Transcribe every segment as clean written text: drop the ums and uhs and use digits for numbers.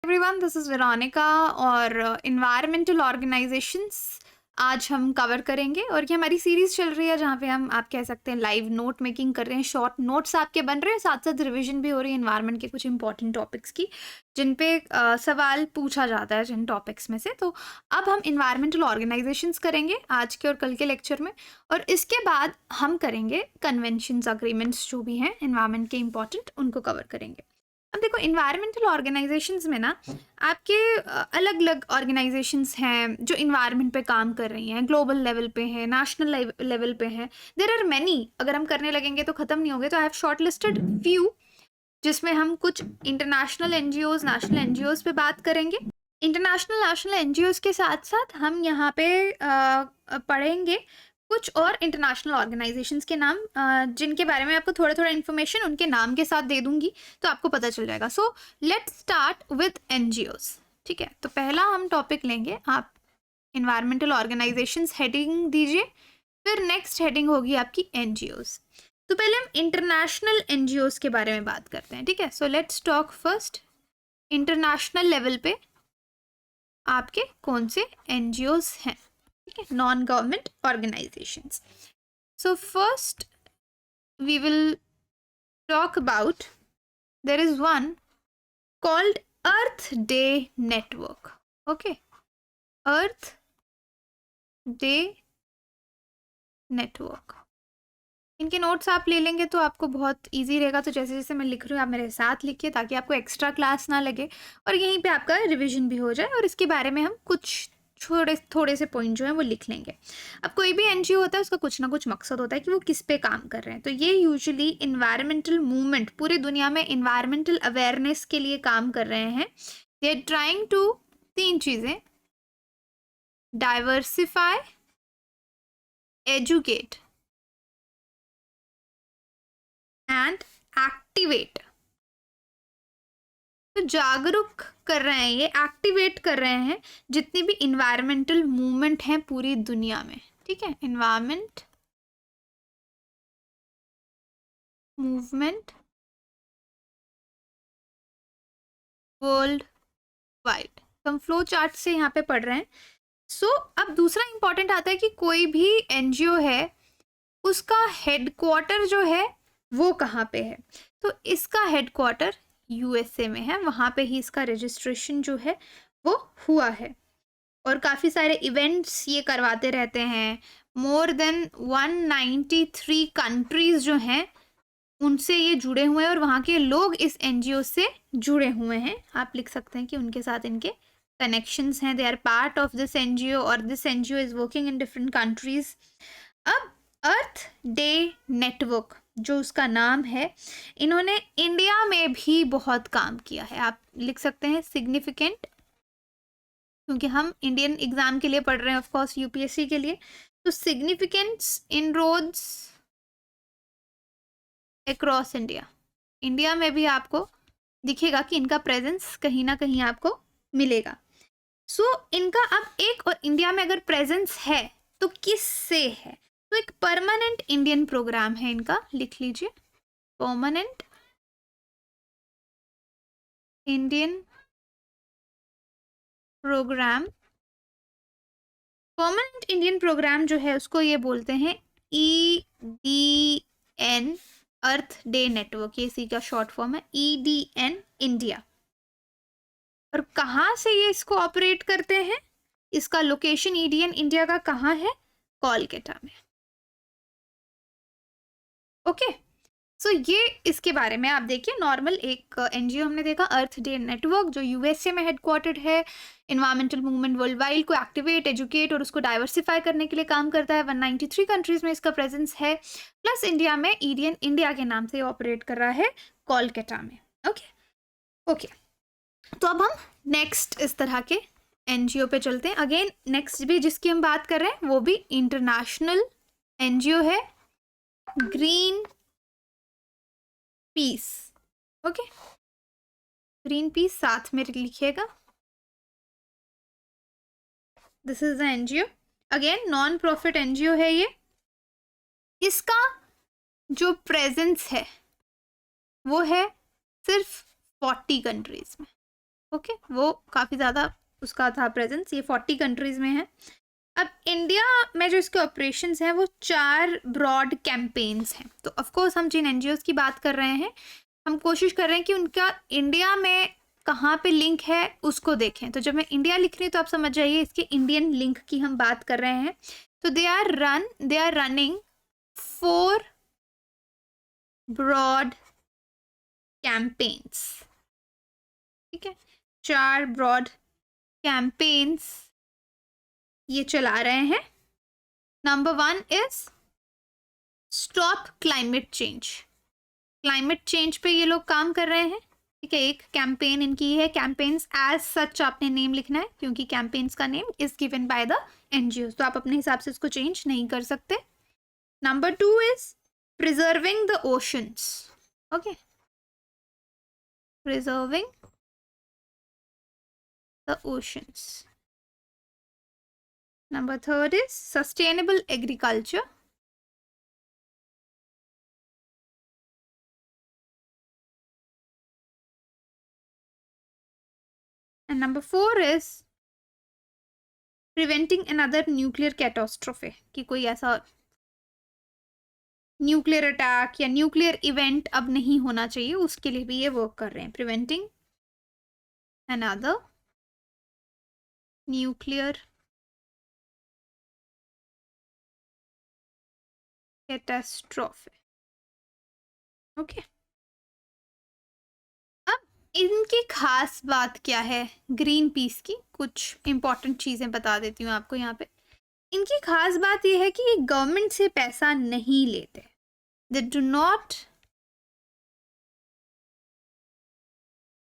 Everyone, this is Veronica और environmental organisations आज हम कवर करेंगे। और ये हमारी सीरीज़ चल रही है जहाँ पे हम आप कह सकते हैं लाइव नोट मेकिंग कर रहे हैं। शॉर्ट नोट्स आपके बन रहे हैं, साथ साथ रिवीजन भी हो रही है इन्वायरमेंट के कुछ इंपॉर्टेंट टॉपिक्स की, जिन पे सवाल पूछा जाता है जिन टॉपिक्स में से। तो अब हम इन्वायरमेंटल ऑर्गेनाइजेशंस करेंगे आज के और कल के लेक्चर में, और इसके बाद हम करेंगे कन्वेंशंस, अग्रीमेंट्स जो भी हैं इन्वायरमेंट के इंपॉर्टेंट, उनको कवर करेंगे। अब देखो, इन्वायरमेंटल ऑर्गेनाइजेशंस में ना आपके अलग अलग ऑर्गेनाइजेशंस हैं जो इन्वायरमेंट पे काम कर रही हैं, ग्लोबल लेवल पे हैं, नेशनल लेवल पे हैं। देयर आर मैनी, अगर हम करने लगेंगे तो ख़त्म नहीं होंगे। तो I have short listed few, जिसमें हम कुछ इंटरनेशनल एनजीओज, नेशनल एनजीओज पे बात करेंगे। इंटरनेशनल नेशनल एनजीओज के साथ साथ हम यहाँ पे पढ़ेंगे कुछ और इंटरनेशनल ऑर्गेनाइजेशंस के नाम, जिनके बारे में आपको थोड़ा थोड़ा इन्फॉर्मेशन उनके नाम के साथ दे दूंगी, तो आपको पता चल जाएगा। So let's start with NGOs. ठीक है, तो पहला हम टॉपिक लेंगे, आप इन्वायरमेंटल ऑर्गेनाइजेशंस हेडिंग दीजिए, फिर नेक्स्ट हेडिंग होगी आपकी एनजीओज। तो पहले हम इंटरनेशनल एनजीओज के बारे में बात करते हैं। ठीक है, so let's talk first international level पे आपके कौन से एनजीओज हैं, ठीक है, non government organisations. So first we will talk about, there is one called Earth Day Network. Okay, Earth Day Network. इनके नोट्स आप ले लेंगे तो आपको बहुत इजी रहेगा। तो जैसे जैसे मैं लिख रही हूँ आप मेरे साथ लिखिए, ताकि आपको एक्स्ट्रा क्लास ना लगे और यहीं पे आपका रिवीजन भी हो जाए, और इसके बारे में हम कुछ थोड़े से पॉइंट जो है वो लिख लेंगे। अब कोई भी एनजीओ होता है उसका कुछ ना कुछ मकसद होता है कि वो किस पे काम कर रहे हैं। तो ये यूजुअली इन्वायरमेंटल मूवमेंट, पूरी दुनिया में इन्वायरमेंटल अवेयरनेस के लिए काम कर रहे हैं। दे आर ट्राइंग टू, तीन चीज़ें, डाइवर्सिफाई, एजुकेट एंड एक्टिवेट। तो जागरूक कर रहे हैं, ये एक्टिवेट कर रहे हैं जितनी भी इन्वायरमेंटल मूवमेंट हैं पूरी दुनिया में। ठीक है, इन्वायरमेंट मूवमेंट वर्ल्ड वाइड। तो हम फ्लो चार्ट से यहाँ पे पढ़ रहे हैं। सो अब दूसरा इंपॉर्टेंट आता है कि कोई भी एनजीओ है उसका हेडक्वार्टर जो है वो कहाँ पे है। तो इसका हेडक्वार्टर यूएसए में है, वहाँ पे ही इसका रजिस्ट्रेशन जो है वो हुआ है, और काफ़ी सारे इवेंट्स ये करवाते रहते हैं। मोर देन 193 कंट्रीज जो हैं उनसे ये जुड़े हुए हैं, और वहाँ के लोग इस एनजीओ से जुड़े हुए हैं। आप लिख सकते हैं कि उनके साथ इनके कनेक्शंस हैं। They are part of this NGO, और this NGO is working in different countries. अब अर्थ डे नेटवर्क जो उसका नाम है, इन्होंने इंडिया में भी बहुत काम किया है। आप लिख सकते हैं सिग्निफिकेंट, क्योंकि हम इंडियन एग्जाम के लिए पढ़ रहे हैं, ऑफ कोर्स यूपीएससी के लिए। तो significance inroads across India, India में भी आपको दिखेगा कि इनका प्रेजेंस कहीं ना कहीं आपको मिलेगा। सो इनका अब एक, और इंडिया में अगर प्रेजेंस है तो किस से है, तो एक परमानेंट इंडियन प्रोग्राम है इनका, लिख लीजिए, permanent Indian programme. Permanent Indian programme जो है उसको ये बोलते हैं EDN, अर्थ डे नेटवर्क, ये इसी का शॉर्ट फॉर्म है, EDN इंडिया। और कहाँ से ये इसको ऑपरेट करते हैं, इसका लोकेशन EDN इंडिया का कहाँ है, कोलकाता में। ओके, सो ये इसके बारे में आप देखिए। नॉर्मल एक एनजीओ हमने देखा, अर्थ डे नेटवर्क, जो यूएसए में हेडक्वार्टर्ड है, इन्वायरमेंटल मूवमेंट वर्ल्ड वाइड को एक्टिवेट, एजुकेट और उसको डाइवर्सिफाई करने के लिए काम करता है। 193 कंट्रीज में इसका प्रेजेंस है, प्लस इंडिया में EDN इंडिया के नाम से ऑपरेट कर रहा है कोलकाता में। ओके ओके, तो अब हम नेक्स्ट इस तरह के एनजीओ पे चलते हैं। अगेन नेक्स्ट भी जिसकी हम बात कर रहे हैं वो भी इंटरनेशनल एनजीओ है, green peas. Okay, green peas साथ में लिखिएगा। This is the NGO, again non profit NGO है ये। इसका जो प्रेजेंस है वो है सिर्फ 40 कंट्रीज में। ओके, वो काफ़ी ज़्यादा उसका था प्रेजेंस, ये 40 कंट्रीज़ में है। अब इंडिया में जो इसके ऑपरेशंस हैं वो 4 ब्रॉड कैंपेन्स हैं। तो ऑफ कोर्स हम जिन एनजीओज़ की बात कर रहे हैं, हम कोशिश कर रहे हैं कि उनका इंडिया में कहाँ पे लिंक है उसको देखें। तो जब मैं इंडिया लिख रही हूँ तो आप समझ जाइए इसके इंडियन लिंक की हम बात कर रहे हैं। तो they are running 4 broad campaigns, ठीक है, 4 ब्रॉड कैंपेन्स ये चला रहे हैं। Number 1 is stop climate change. Climate change पे ये लोग काम कर रहे हैं, ठीक है। एक कैंपेन इनकी है, कैंपेन्स एज सच आपने नेम लिखना है क्योंकि कैंपेन्स का name is given by the NGO, तो आप अपने हिसाब से इसको चेंज नहीं कर सकते। Number 2 is preserving the oceans, okay, preserving the oceans. Number 3 is sustainable agriculture. And number 4 is preventing another nuclear catastrophe, कि कोई ऐसा न्यूक्लियर अटैक या न्यूक्लियर इवेंट अब नहीं होना चाहिए, उसके लिए भी ये वर्क कर रहे हैं। Preventing another nuclear catastrophe, okay. अब इनकी खास बात क्या है ग्रीन पीस की, कुछ इंपॉर्टेंट चीजें बता देती हूँ आपको यहाँ पे। इनकी खास बात यह है कि ये गवर्नमेंट से पैसा नहीं लेते, they do not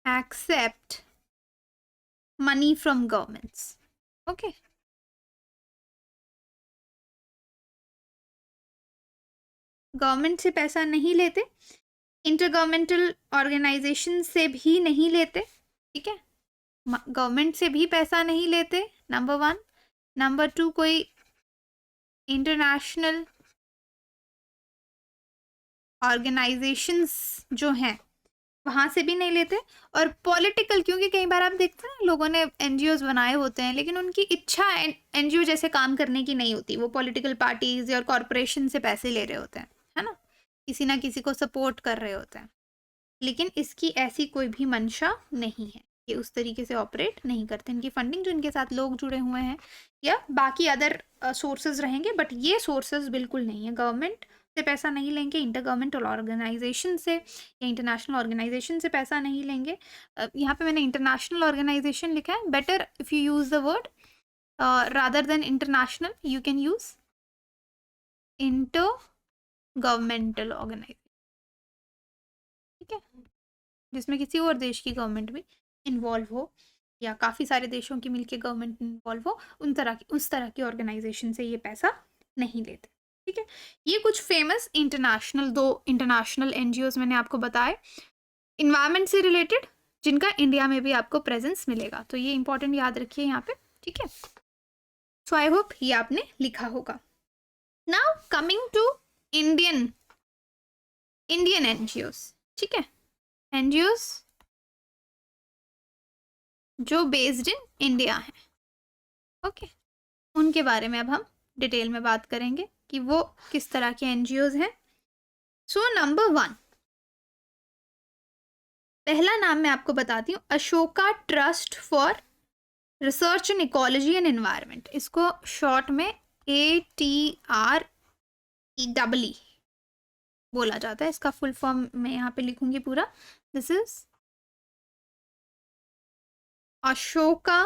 accept money from governments, okay. Government से पैसा नहीं लेते, इंटरगवर्नमेंटल ऑर्गेनाइजेशन से भी नहीं लेते, ठीक है, गवर्नमेंट से भी पैसा नहीं लेते, नंबर 1। नंबर 2, कोई इंटरनेशनल ऑर्गेनाइजेशंस जो हैं वहाँ से भी नहीं लेते। और पॉलिटिकल, क्योंकि कई बार आप देखते हैं लोगों ने एनजीओज बनाए होते हैं लेकिन उनकी इच्छा एनजीओ जैसे काम करने की नहीं होती, वो पॉलिटिकल पार्टीज या कॉरपोरेशन से पैसे ले रहे होते हैं, है ना, किसी ना किसी को सपोर्ट कर रहे होते हैं। लेकिन इसकी ऐसी कोई भी मंशा नहीं है, ये उस तरीके से ऑपरेट नहीं करते। इनकी फंडिंग जो इनके साथ लोग जुड़े हुए हैं या बाकी अदर सोर्सेज रहेंगे, बट ये सोर्सेज बिल्कुल नहीं है। गवर्नमेंट से पैसा नहीं लेंगे, इंटर गवर्नमेंटल ऑर्गेनाइजेशन से या इंटरनेशनल ऑर्गेनाइजेशन से पैसा नहीं लेंगे। यहाँ पे मैंने इंटरनेशनल ऑर्गेनाइजेशन लिखा है, better if you use the word rather than international you can use intergovernmental organisation, ठीक है, जिसमें किसी और देश की गवर्नमेंट भी इन्वॉल्व हो या काफ़ी सारे देशों की मिलके गवर्नमेंट इन्वॉल्व हो, उस तरह की ऑर्गेनाइजेशन से ये पैसा नहीं लेते, ठीक है। ये कुछ फेमस दो इंटरनेशनल एनजीओज मैंने आपको बताए इन्वायरमेंट से रिलेटेड, जिनका इंडिया में भी आपको प्रेजेंस मिलेगा, तो ये इंपॉर्टेंट याद रखिए यहाँ पे, ठीक है। सो आई होप ये आपने लिखा होगा। Now coming to Indian NGOs, ठीक है, एनजीओज जो बेस्ड इन इंडिया है, ओके, उनके बारे में अब हम डिटेल में बात करेंगे कि वो किस तरह के एनजीओज हैं। सो नंबर 1, पहला नाम मैं आपको बताती हूँ, Ashoka trust for research in ecology and environment. इसको शॉर्ट में ATREEE बोला जाता है। इसका फुल फॉर्म मैं यहाँ पे लिखूंगी पूरा। This is Ashoka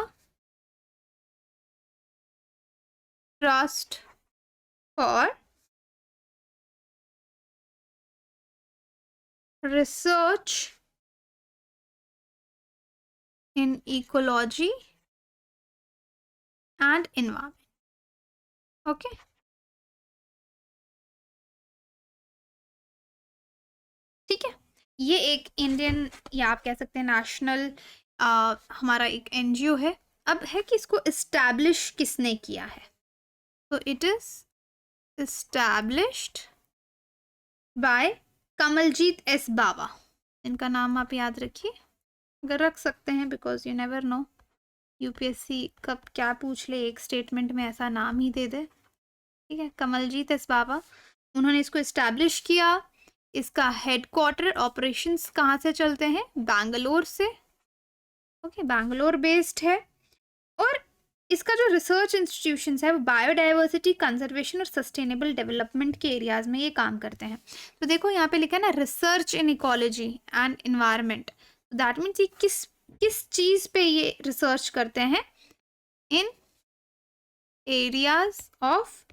trust for research in ecology and environment, okay. ठीक है, ये एक इंडियन या आप कह सकते हैं नेशनल हमारा एक एनजीओ है। अब है कि इसको इस्टेब्लिश किसने किया है, तो it is established by Kamaljeet S Bawa. इनका नाम आप याद रखिए, अगर रख सकते हैं, because you never know UPSC कब क्या पूछ ले, एक स्टेटमेंट में ऐसा नाम ही दे दे। ठीक है, कमलजीत एस बाबा, उन्होंने इसको इस्टेब्लिश किया। इसका हेडक्वार्टर ऑपरेशंस कहाँ से चलते हैं? बैंगलोर से। ओके, बैंगलोर बेस्ड है। और इसका जो रिसर्च इंस्टीट्यूशंस है वो बायोडाइवर्सिटी, कंजर्वेशन और सस्टेनेबल डेवलपमेंट के एरियाज में ये काम करते हैं। तो देखो यहाँ पे लिखा है ना, research in ecology and environment. That means ये किस किस चीज़ पे ये रिसर्च करते हैं? इन एरियाज ऑफ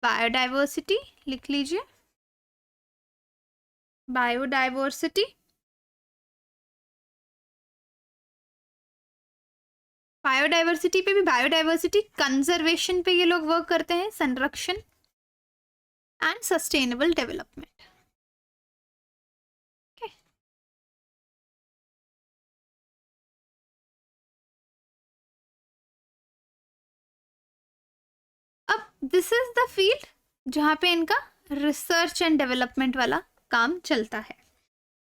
बायोडाइवर्सिटी, लिख लीजिए, बायोडाइवर्सिटी, बायोडाइवर्सिटी पे भी, बायोडाइवर्सिटी कंजर्वेशन पे ये लोग वर्क करते हैं, संरक्षण एंड सस्टेनेबल डेवलपमेंट। ओके, अब दिस इज द फील्ड जहां पे इनका रिसर्च एंड डेवलपमेंट वाला काम चलता है।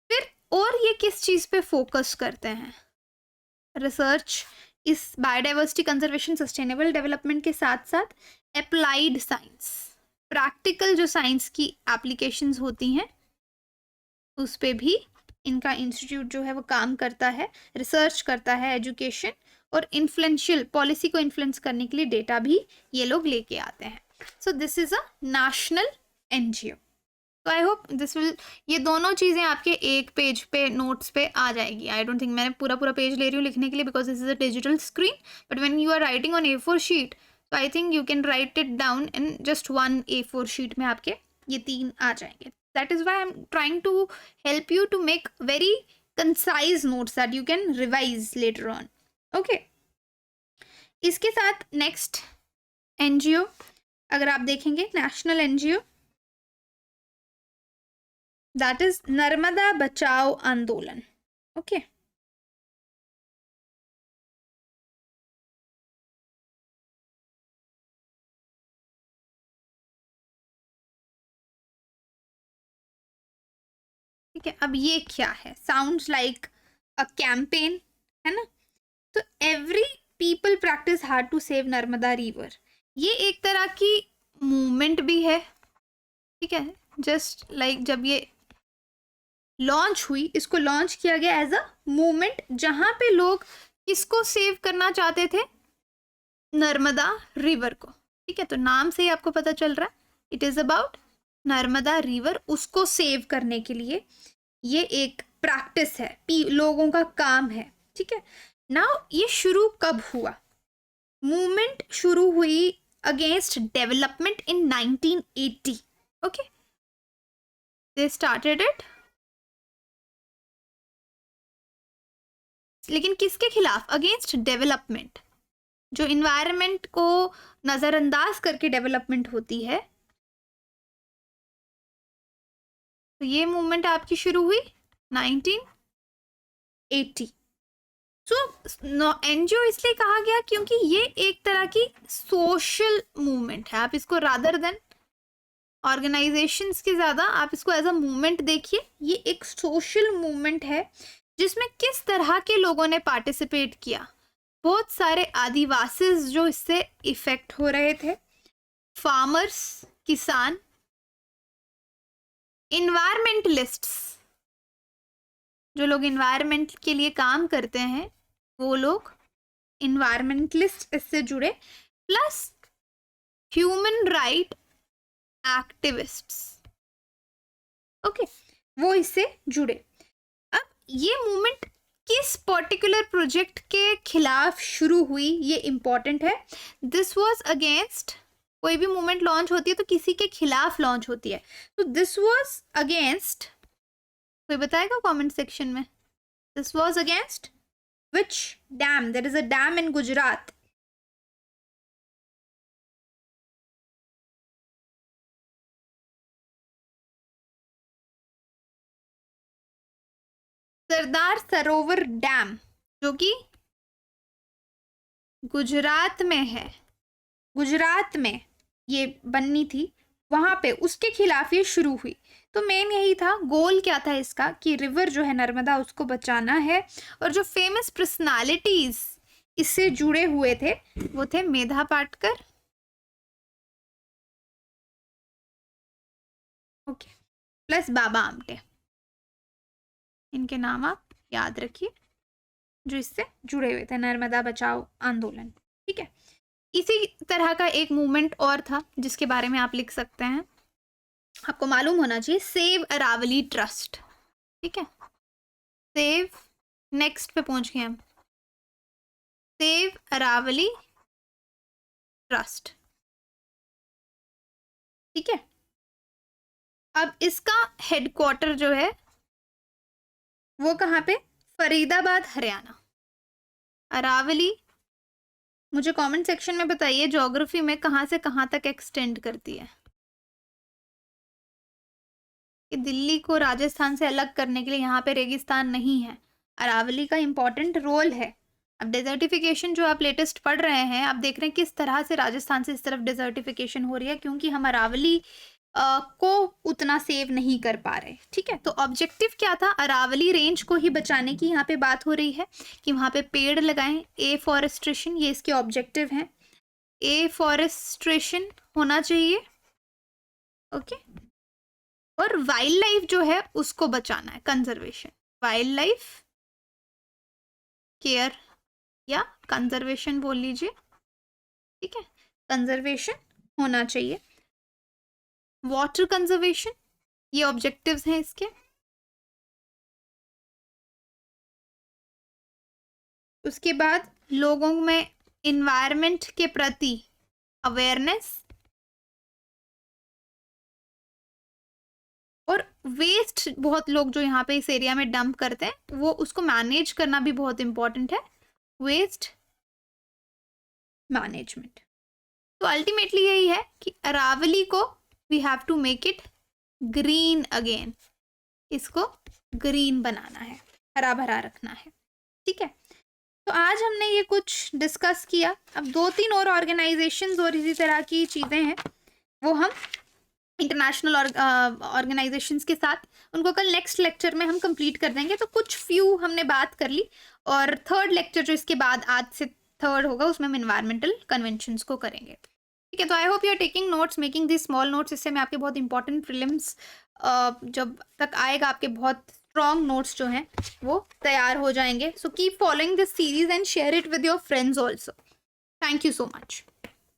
फिर और ये किस चीज पे फोकस करते हैं? रिसर्च इस बायोडाइवर्सिटी, कंजर्वेशन, सस्टेनेबल डेवलपमेंट के साथ साथ अप्लाइड साइंस, प्रैक्टिकल जो साइंस की एप्लीकेशंस होती हैं उस पे भी इनका इंस्टीट्यूट जो है वो काम करता है, रिसर्च करता है, एजुकेशन और इन्फ्लुएंशियल पॉलिसी को इन्फ्लुएंस करने के लिए डेटा भी ये लोग लेके आते हैं। So this is a national NGO. तो आई होप दिस विल, ये दोनों चीज़ें आपके एक पेज पे नोट्स पे आ जाएगी। आई डोंट थिंक मैंने पूरा पूरा पेज ले रही हूँ लिखने के लिए, because this is a digital screen, but when you are writing on A4 sheet, तो I think you can write it down in just one A4 sheet में आपके ये 3 आ जाएंगे। That is why I am trying to help you to make very concise notes that you can revise later on. Okay, इसके साथ next NGO अगर आप देखेंगे, national NGO, that is Narmada बचाओ आंदोलन। ओके, ठीक है। अब ये क्या है? साउंड्स लाइक अ कैंपेन, है ना? तो every people practice hard to save Narmada river, ये एक तरह की मूवमेंट भी है। ठीक है, जस्ट लाइक जब ये लॉन्च हुई, इसको लॉन्च किया गया एज अ मूवमेंट, जहां पे लोग किसको सेव करना चाहते थे? नर्मदा रिवर को। ठीक है, तो नाम से ही आपको पता चल रहा है, it is about Narmada river, उसको सेव करने के लिए ये एक प्रैक्टिस है, लोगों का काम है। ठीक है, नाउ ये शुरू कब हुआ? मूवमेंट शुरू हुई against development in 1980। Okay, they started it, लेकिन किसके खिलाफ? अगेंस्ट डेवलपमेंट, जो इन्वायरमेंट को नजरअंदाज करके डेवलपमेंट होती है। तो ये मूवमेंट आपकी शुरू हुई 1980। सो एनजीओ इसलिए कहा गया क्योंकि ये एक तरह की सोशल मूवमेंट है। आप इसको रादर देन ऑर्गेनाइजेशंस के ज़्यादा आप इसको एज अ मूवमेंट देखिए। ये एक सोशल मूवमेंट है जिसमें किस तरह के लोगों ने पार्टिसिपेट किया? बहुत सारे आदिवासी जो इससे इफेक्ट हो रहे थे, फार्मर्स, किसान, इन्वायरमेंटलिस्ट्स, जो लोग इन्वायरमेंट के लिए काम करते हैं वो लोग इन्वायरमेंटलिस्ट इससे जुड़े, plus human right activists. Okay, वो इससे जुड़े। अब ये मूवमेंट किस पर्टिकुलर प्रोजेक्ट के खिलाफ शुरू हुई, ये इंपॉर्टेंट है। दिस वाज अगेंस्ट, कोई भी मूवमेंट लॉन्च होती है तो किसी के खिलाफ लॉन्च होती है, तो दिस वाज अगेंस्ट, कोई बताएगा कमेंट सेक्शन में? This was against which dam? There is a dam in Gujarat. Sardar Sarovar dam, जो कि गुजरात में है। गुजरात में ये बननी थी, वहां पे उसके खिलाफ ये शुरू हुई। तो मेन यही था, गोल क्या था इसका कि रिवर जो है नर्मदा उसको बचाना है। और जो फेमस पर्सनालिटीज इससे जुड़े हुए थे वो थे मेधा पाटकर, ओके, प्लस बाबा आमटे। इनके नाम आप याद रखिए जो इससे जुड़े हुए थे नर्मदा बचाओ आंदोलन। ठीक है, इसी तरह का एक मूवमेंट और था जिसके बारे में आप लिख सकते हैं, आपको मालूम होना चाहिए, सेव अरावली ट्रस्ट। ठीक है, सेव, नेक्स्ट पे पहुंच गए हम, सेव अरावली ट्रस्ट। ठीक है, अब इसका हेडक्वार्टर जो है वो कहाँ पे, फरीदाबाद हरियाणा। अरावली, मुझे कमेंट सेक्शन में बताइए ज्योग्राफी में कहाँ से कहाँ तक एक्सटेंड करती है, कि दिल्ली को राजस्थान से अलग करने के लिए यहाँ पे रेगिस्तान नहीं है, अरावली का इंपॉर्टेंट रोल है। अब डेजर्टिफिकेशन जो आप लेटेस्ट पढ़ रहे हैं, आप देख रहे हैं किस तरह से राजस्थान से इस तरफ डेजर्टिफिकेशन हो रही है, क्योंकि हम अरावली को उतना सेव नहीं कर पा रहे। ठीक है, तो ऑब्जेक्टिव क्या था, अरावली रेंज को ही बचाने की यहाँ पे बात हो रही है कि वहाँ पे पेड़ लगाएं, ए फॉरेस्ट्रेशन, ये इसके ऑब्जेक्टिव हैं, ए फॉरेस्ट्रेशन होना चाहिए, ओके। और वाइल्ड लाइफ जो है उसको बचाना है, कंजर्वेशन, वाइल्ड लाइफ केयर या कंजर्वेशन बोल लीजिए। ठीक है, कंजर्वेशन होना चाहिए, वाटर कंजर्वेशन, ये ऑब्जेक्टिव्स हैं इसके। उसके बाद लोगों में इन्वायरमेंट के प्रति अवेयरनेस, और वेस्ट बहुत लोग जो यहाँ पे इस एरिया में डंप करते हैं वो उसको मैनेज करना भी बहुत इंपॉर्टेंट है, वेस्ट मैनेजमेंट। तो अल्टीमेटली यही है कि अरावली को we have to make it green again, इसको ग्रीन बनाना है, हरा भरा रखना है। ठीक है, तो आज हमने ये कुछ डिस्कस किया। अब 2-3 और ऑर्गेनाइजेशंस और इसी तरह की चीज़ें हैं वो हम इंटरनेशनल ऑर्गेनाइजेशंस के साथ उनको कल नेक्स्ट लेक्चर में हम कंप्लीट कर देंगे। तो कुछ फ्यू हमने बात कर ली, और थर्ड लेक्चर जो इसके बाद आज से थर्ड होगा उसमें हम इन्वायरमेंटल कन्वेंशंस को करेंगे। ठीक है, तो I hope you are taking notes, making this small notes. इससे मैं आपके बहुत इंपॉर्टेंट प्रीलिम्स जब तक आएगा आपके बहुत स्ट्रॉन्ग नोट्स जो हैं वो तैयार हो जाएंगे। So keep following this series and share it with your friends also. Thank you so much.